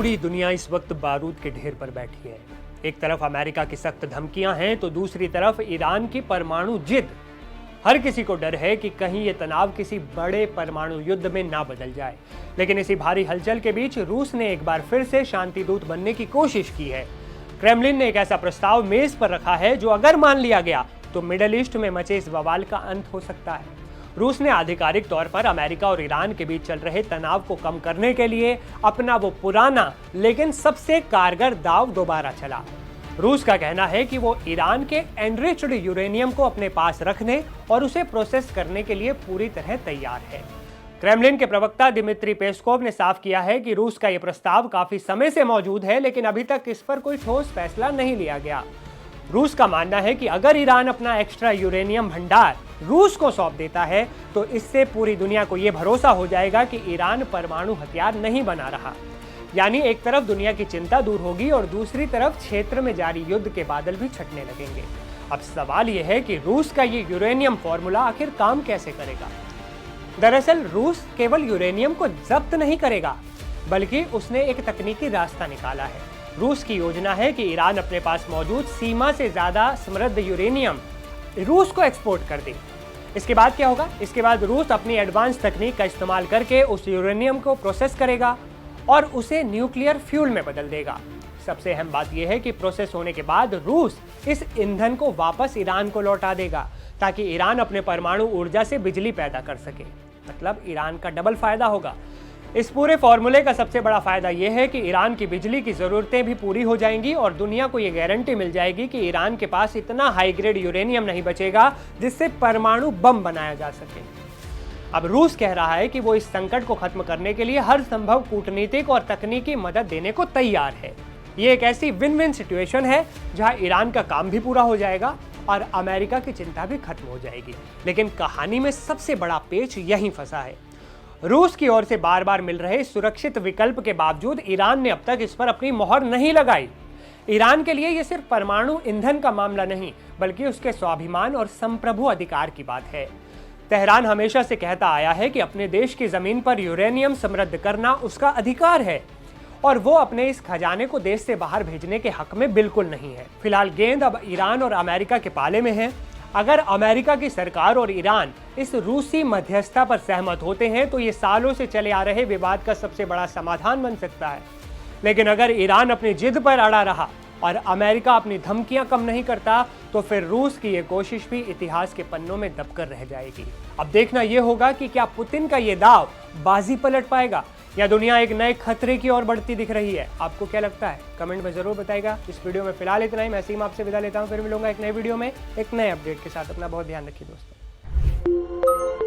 पूरी दुनिया इस वक्त बारूद के ढेर पर बैठी है। एक तरफ अमेरिका की सख्त धमकियां हैं तो दूसरी तरफ ईरान की परमाणु जिद। हर किसी को डर है कि कहीं ये तनाव किसी बड़े परमाणु युद्ध में ना बदल जाए। लेकिन इसी भारी हलचल के बीच रूस ने एक बार फिर से शांति दूत बनने की कोशिश की है। क्रेमलिन ने एक ऐसा प्रस्ताव मेज पर रखा है जो अगर मान लिया गया तो मिडल ईस्ट में मचे इस बवाल का अंत हो सकता है। रूस ने आधिकारिक तौर पर अमेरिका और ईरान के बीच चल रहे तनाव को कम करने के लिए अपना वो पुराना लेकिन सबसे कारगर दांव दोबारा चला। रूस का कहना है कि वो ईरान के एनरिच्ड यूरेनियम को अपने पास रखने और उसे प्रोसेस करने के लिए पूरी तरह तैयार है। क्रेमलिन के प्रवक्ता दिमित्री पेस्कोव ने साफ किया है कि रूस का यह प्रस्ताव काफी समय से मौजूद है, लेकिन अभी तक इस पर कोई ठोस फैसला नहीं लिया गया। रूस का मानना है कि अगर ईरान अपना एक्स्ट्रा यूरेनियम भंडार रूस को सौंप देता है तो इससे पूरी दुनिया को यह भरोसा हो जाएगा कि ईरान परमाणु हथियार नहीं बना रहा। यानी एक तरफ दुनिया की चिंता दूर होगी और दूसरी तरफ क्षेत्र में जारी युद्ध के बादल भी छटने लगेंगे। अब सवाल यह है कि रूस का ये यूरेनियम फॉर्मूला आखिर काम कैसे करेगा। दरअसल रूस केवल यूरेनियम को जब्त नहीं करेगा, बल्कि उसने एक तकनीकी रास्ता निकाला है। रूस की योजना है कि ईरान अपने पास मौजूद सीमा से ज्यादा समृद्ध यूरेनियम रूस को एक्सपोर्ट कर दे। इसके बाद क्या होगा? इसके बाद रूस अपनी एडवांस तकनीक का इस्तेमाल करके उस यूरेनियम को प्रोसेस करेगा और उसे न्यूक्लियर फ्यूल में बदल देगा। सबसे अहम बात यह है कि प्रोसेस होने के बाद रूस इस ईंधन को वापस ईरान को लौटा देगा ताकि ईरान अपने परमाणु ऊर्जा से बिजली पैदा कर सके। मतलब ईरान का डबल फायदा होगा। इस पूरे फॉर्मूले का सबसे बड़ा फायदा यह है कि ईरान की बिजली की जरूरतें भी पूरी हो जाएंगी और दुनिया को यह गारंटी मिल जाएगी कि ईरान के पास इतना हाई ग्रेड यूरेनियम नहीं बचेगा जिससे परमाणु बम बनाया जा सके। अब रूस कह रहा है कि वो इस संकट को खत्म करने के लिए हर संभव कूटनीतिक और तकनीकी मदद देने को तैयार है। ये एक ऐसी विन विन सिचुएशन है जहां ईरान का काम भी पूरा हो जाएगा और अमेरिका की चिंता भी खत्म हो जाएगी। लेकिन कहानी में सबसे बड़ा पेच यहीं फंसा है। रूस की ओर से बार बार मिल रहे सुरक्षित विकल्प के बावजूद ईरान ने अब तक इस पर अपनी मोहर नहीं लगाई। ईरान के लिए यह सिर्फ परमाणु ईंधन का मामला नहीं, बल्कि उसके स्वाभिमान और संप्रभु अधिकार की बात है। तेहरान हमेशा से कहता आया है कि अपने देश की जमीन पर यूरेनियम समृद्ध करना उसका अधिकार है और वो अपने इस खजाने को देश से बाहर भेजने के हक में बिल्कुल नहीं है। फिलहाल गेंद अब ईरान और अमेरिका के पाले में है। अगर अमेरिका की सरकार और ईरान इस रूसी मध्यस्थता पर सहमत होते हैं तो ये सालों से चले आ रहे विवाद का सबसे बड़ा समाधान बन सकता है। लेकिन अगर ईरान अपनी जिद पर अड़ा रहा और अमेरिका अपनी धमकियां कम नहीं करता तो फिर रूस की ये कोशिश भी इतिहास के पन्नों में दबकर रह जाएगी। अब देखना यह होगा कि क्या पुतिन का ये दाव बाजी पलट पाएगा या दुनिया एक नए खतरे की ओर बढ़ती दिख रही है। आपको क्या लगता है? कमेंट में जरूर बताइएगा। इस वीडियो में फिलहाल इतना ही। मैं सीम आपसे विदा लेता हूं। फिर मिलूंगा एक नए वीडियो में एक नए अपडेट के साथ। अपना बहुत ध्यान रखिए दोस्तों।